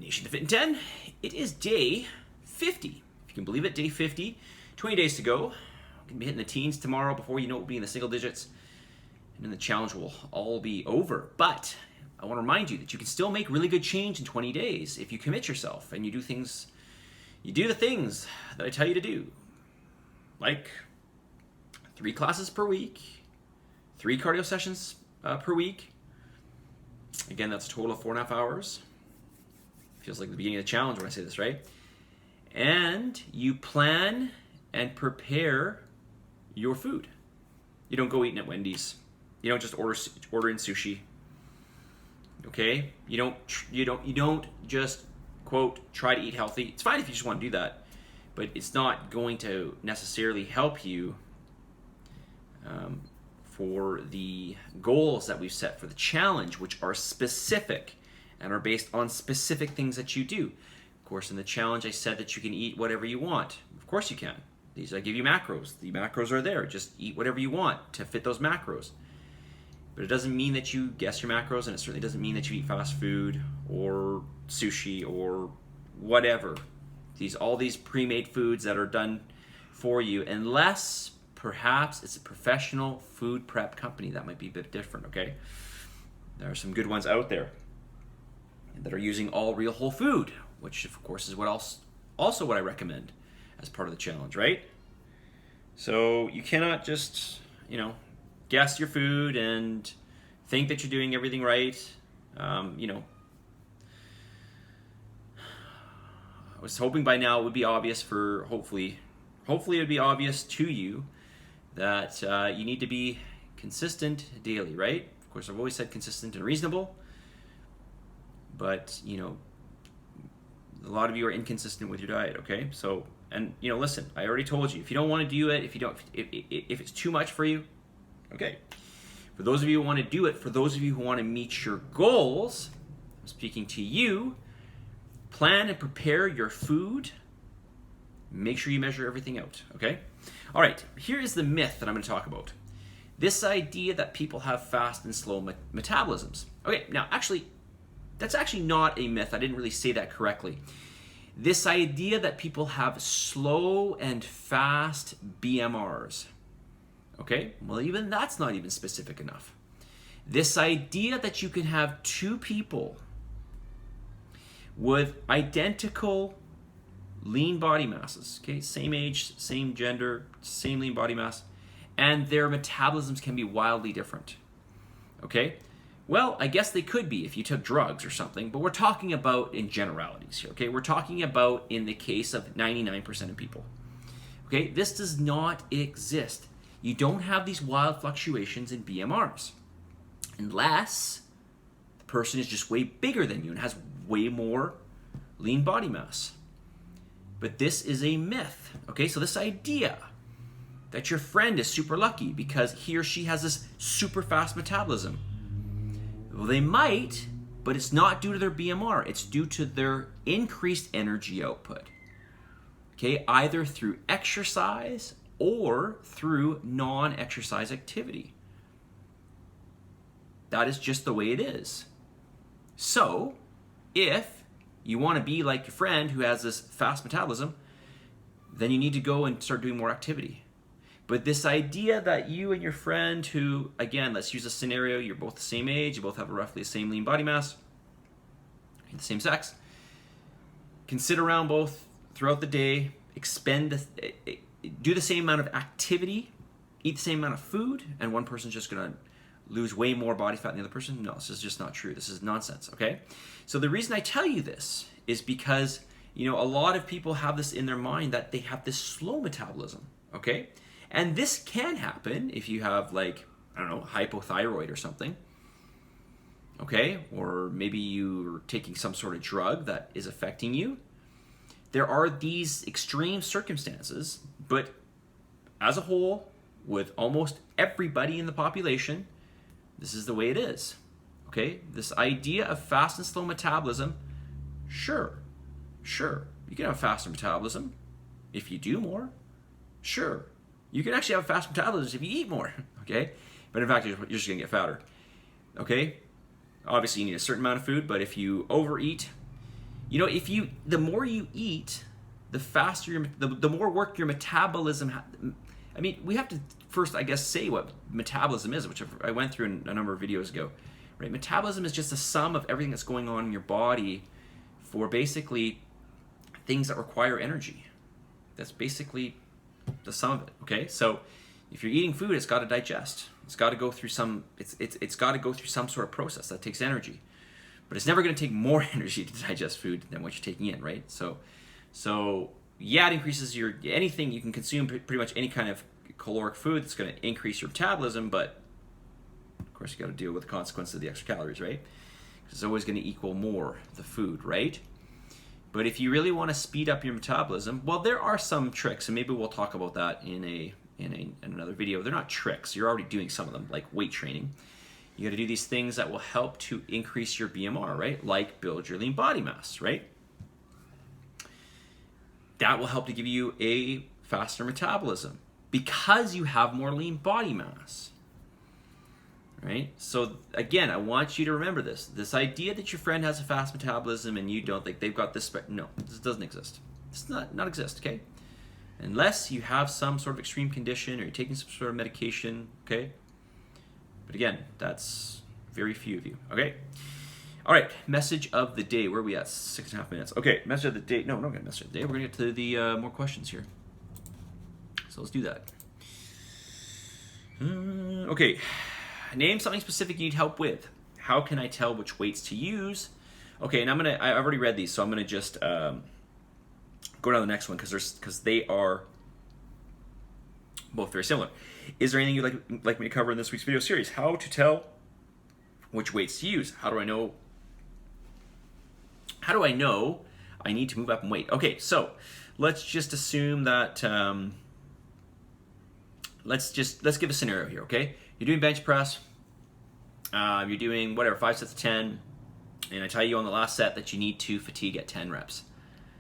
Nation to Fit in 10. It is day 50. If you can believe it, day 50. 20 days to go. We're going to be hitting the teens tomorrow. Before you know it, we'll be in the single digits. And then the challenge will all be over. But I want to remind you that you can still make really good change in 20 days if you commit yourself and you do the things that I tell you to do. Like 3 classes per week, 3 cardio sessions per week. Again, that's a total of 4.5 hours. Feels like the beginning of the challenge when I say this, right? And you plan and prepare your food. You don't go eating at Wendy's. You don't just order in sushi. Okay? You don't just quote try to eat healthy. It's fine if you just want to do that, but it's not going to necessarily help you for the goals that we've set for the challenge, which are specific and are based on specific things that you do. Of course, in the challenge, I said that you can eat whatever you want. Of course you can. I give you macros. The macros are there. Just eat whatever you want to fit those macros. But it doesn't mean that you guess your macros, and it certainly doesn't mean that you eat fast food or sushi or whatever. All these pre-made foods that are done for you, unless perhaps it's a professional food prep company. That might be a bit different, okay? There are some good ones out there that are using all real whole food, which of course is also what I recommend as part of the challenge, right? So you cannot just, guess your food and think that you're doing everything right. I was hoping by now it would be obvious hopefully it would be obvious to you that you need to be consistent daily, right? Of course, I've always said consistent and reasonable. But, a lot of you are inconsistent with your diet, okay? So, and, listen, I already told you, if you don't want to do it, if it's too much for you, okay. For those of you who want to do it, for those of you who want to meet your goals, I'm speaking to you, plan and prepare your food. Make sure you measure everything out, okay? All right, here is the myth that I'm going to talk about. This idea that people have fast and slow metabolisms. Okay, now, actually, that's actually not a myth. I didn't really say that correctly. This idea that people have slow and fast BMRs. Okay, well, even that's not even specific enough. This idea that you can have 2 people with identical lean body masses, okay, same age, same gender, same lean body mass, and their metabolisms can be wildly different. Okay? Well, I guess they could be if you took drugs or something, but we're talking about in generalities here, okay? We're talking about in the case of 99% of people. Okay? This does not exist. You don't have these wild fluctuations in BMRs unless the person is just way bigger than you and has way more lean body mass. But this is a myth, okay? So this idea that your friend is super lucky because he or she has this super fast metabolism. Well, they might, but it's not due to their BMR. It's due to their increased energy output, okay? Either through exercise or through non-exercise activity. That is just the way it is. So, if you want to be like your friend who has this fast metabolism, then you need to go and start doing more activity. But this idea that you and your friend who, again, let's use a scenario, you're both the same age, you both have roughly the same lean body mass, you're the same sex, can sit around both throughout the day, do the same amount of activity, eat the same amount of food, and one person's just going to lose way more body fat than the other person? No, this is just not true. This is nonsense, okay? So the reason I tell you this is because, a lot of people have this in their mind that they have this slow metabolism, okay? And this can happen if you have, hypothyroid or something, okay? Or maybe you're taking some sort of drug that is affecting you. There are these extreme circumstances, but as a whole, with almost everybody in the population, this is the way it is, okay? This idea of fast and slow metabolism, sure, you can have faster metabolism if you do more, sure. You can actually have fast metabolism if you eat more, okay? But in fact, you're just gonna get fatter, okay? Obviously, you need a certain amount of food, but if you overeat, if the more you eat, the faster the more work your metabolism. I mean, we have to first, I guess, say what metabolism is, which I went through in a number of videos ago. Right? Metabolism is just a sum of everything that's going on in your body for basically things that require energy. That's basically the sum of it. Okay, so if you're eating food, it's got to digest. It's got to go through some. It's got to go through some sort of process that takes energy. But it's never going to take more energy to digest food than what you're taking in, right? So yeah, it increases anything you can consume, pretty much any kind of caloric food that's going to increase your metabolism, but of course you got to deal with the consequences of the extra calories, right? Because it's always going to equal more the food, right? But if you really want to speed up your metabolism, well, there are some tricks, and maybe we'll talk about that in another video. They're not tricks. You're already doing some of them, like weight training. You got to do these things that will help to increase your BMR, right? Like build your lean body mass, right? That will help to give you a faster metabolism because you have more lean body mass, right? So again, I want you to remember this idea that your friend has a fast metabolism and you don't think they've got this. No, this doesn't exist. This does not exist, okay? Unless you have some sort of extreme condition or you're taking some sort of medication, okay? But again, that's very few of you, okay? All right, message of the day. Where are we at? 6.5 minutes. Okay, message of the day. No, we're not going to message of the day. We're going to get to the more questions here. So let's do that. Okay, name something specific you need help with. How can I tell which weights to use? Okay, and I've already read these, so I'm going to just go down to the next one because they are both very similar. Is there anything you'd like me to cover in this week's video series? How to tell which weights to use. How do I know I need to move up in weight? Okay, so let's just assume that let's give a scenario here, okay? You're doing bench press, you're doing whatever, 5 sets of 10, and I tell you on the last set that you need to fatigue at 10 reps.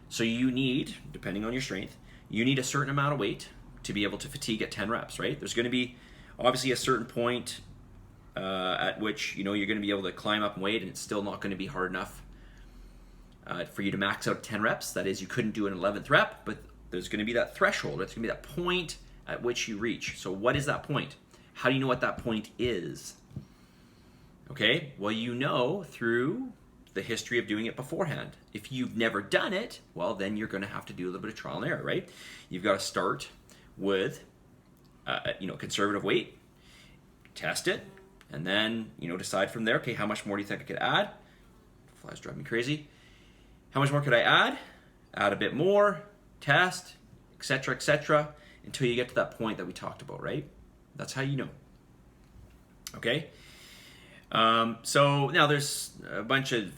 So you need, depending on your strength, you need a certain amount of weight to be able to fatigue at 10 reps, right? There's going to be obviously a certain point at which you're going to be able to climb up in weight, and it's still not going to be hard enough for you to max out 10 reps. That is, you couldn't do an 11th rep, but there's going to be that threshold. There's going to be that point at which you reach. So what is that point? How do you know what that point is? Okay, well, you know through the history of doing it beforehand. If you've never done it, well, then you're going to have to do a little bit of trial and error, right? You've got to start with conservative weight, test it, and then decide from there, okay, how much more do you think I could add? Flies drive me crazy. How much more could I add? Add a bit more, test, etc., until you get to that point that we talked about, right? That's how you know. Okay? So now there's a bunch of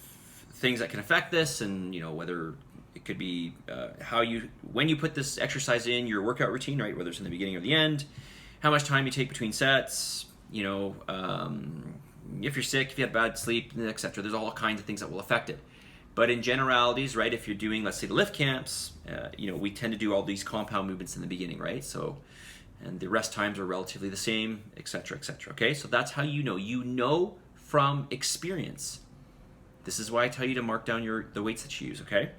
things that can affect this, and whether it could be when you put this exercise in your workout routine, right? Whether it's in the beginning or the end, how much time you take between sets, if you're sick, if you had bad sleep, etc. There's all kinds of things that will affect it. But in generalities, right, if you're doing, let's say, the lift camps, we tend to do all these compound movements in the beginning, right? So, and the rest times are relatively the same, etc., okay? So that's how you know. You know from experience. This is why I tell you to mark down the weights that you use, okay?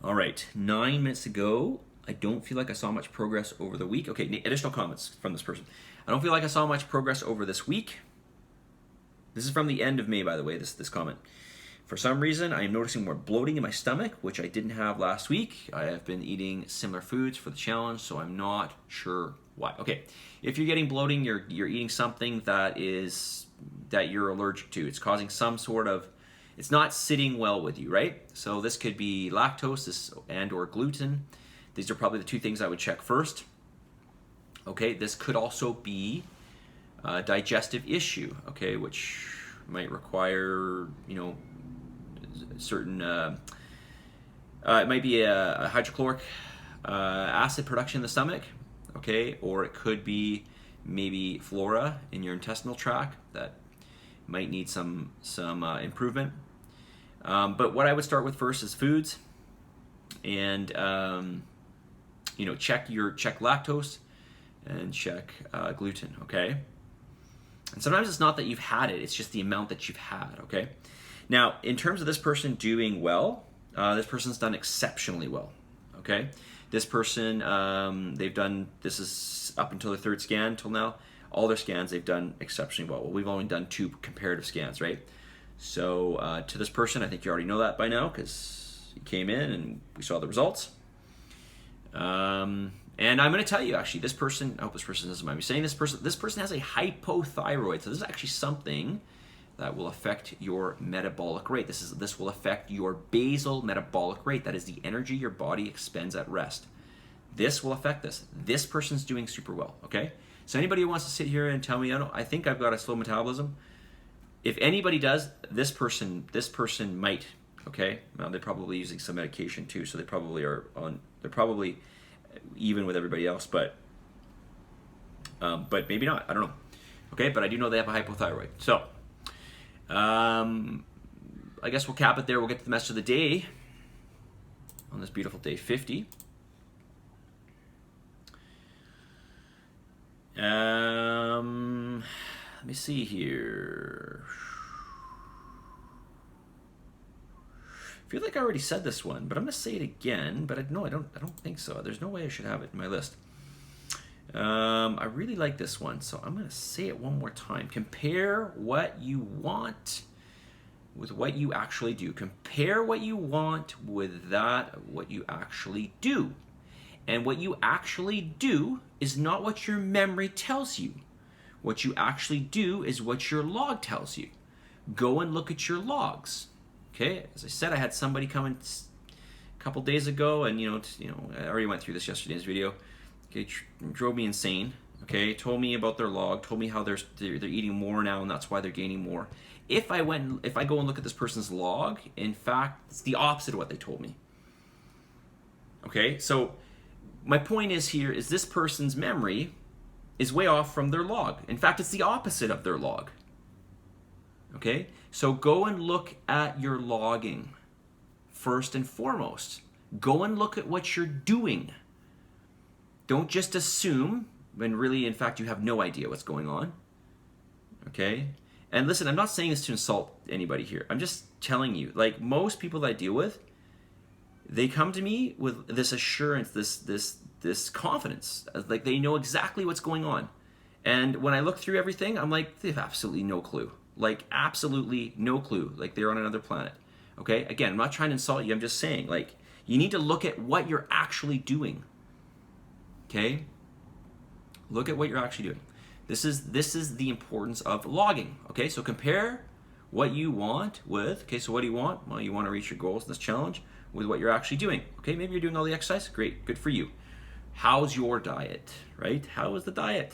All right, 9 minutes to go. I don't feel like I saw much progress over the week. Okay, additional comments from this person. I don't feel like I saw much progress over this week. This is from the end of May, by the way, this comment. For some reason, I am noticing more bloating in my stomach, which I didn't have last week. I have been eating similar foods for the challenge, so I'm not sure why. Okay, if you're getting bloating, you're eating something that you're allergic to. It's causing some sort of, it's not sitting well with you, right? So this could be lactose and or gluten. These are probably the two things I would check first. Okay, this could also be a digestive issue, okay, which might require, certain, it might be a hydrochloric acid production in the stomach, okay, or it could be maybe flora in your intestinal tract that might need some improvement. But what I would start with first is foods, and check lactose and check gluten, okay? And sometimes it's not that you've had it, it's just the amount that you've had, okay? Now, in terms of this person doing well, this person's done exceptionally well, okay? This person, this is up until their third scan till now, all their scans, they've done exceptionally well. Well, we've only done 2 comparative scans, right? So to this person, I think you already know that by now because you came in and we saw the results. And I'm going to tell you, actually, this person, I hope this person doesn't mind me saying this person has a hypothyroid. So this is actually something that will affect your metabolic rate. This will affect your basal metabolic rate. That is the energy your body expends at rest. This will affect this. This person's doing super well, okay? So anybody who wants to sit here and tell me, I think I've got a slow metabolism, if anybody does, this person might, okay? Now they're probably using some medication too, so they're probably even with everybody else, but maybe not, I don't know. Okay, but I do know they have a hypothyroid. So, I guess we'll cap it there. We'll get to the message of the day on this beautiful day 50. Let me see here. I feel like I already said this one, but I'm going to say it again. But no, I don't think so. There's no way I should have it in my list. I really like this one, so I'm going to say it one more time. Compare what you want with what you actually do. Compare what you want with what you actually do. And what you actually do is not what your memory tells you. What you actually do is what your log tells you. Go and look at your logs. Okay, as I said, I had somebody come in a couple days ago, and I already went through this yesterday's video. Okay, drove me insane. Okay, told me about their log, told me how they're eating more now, and that's why they're gaining more. If I go and look at this person's log, in fact, it's the opposite of what they told me. Okay, so my point is here is this person's memory is way off from their log. In fact, it's the opposite of their log. Okay, so go and look at your logging first and foremost. Go and look at what you're doing. Don't just assume when really, in fact, you have no idea what's going on. Okay, and listen, I'm not saying this to insult anybody here. I'm just telling you, like most people that I deal with, they come to me with this assurance, this confidence, like they know exactly what's going on. And when I look through everything, I'm like, they have absolutely no clue. Like absolutely no clue. Like they're on another planet. Okay? Again, I'm not trying to insult you. I'm just saying, like, you need to look at what you're actually doing. Okay? Look at what you're actually doing. This is the importance of logging. Okay? So compare what you want with, okay, so what do you want? Well, you want to reach your goals in this challenge with what you're actually doing. Okay, maybe you're doing all the exercise. Great, good for you. How's your diet, right? How is the diet?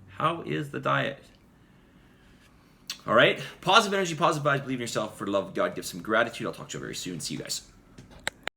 How is the diet? All right, positive energy, positive vibes, believe in yourself. For the love of God, give some gratitude. I'll talk to you very soon. See you guys.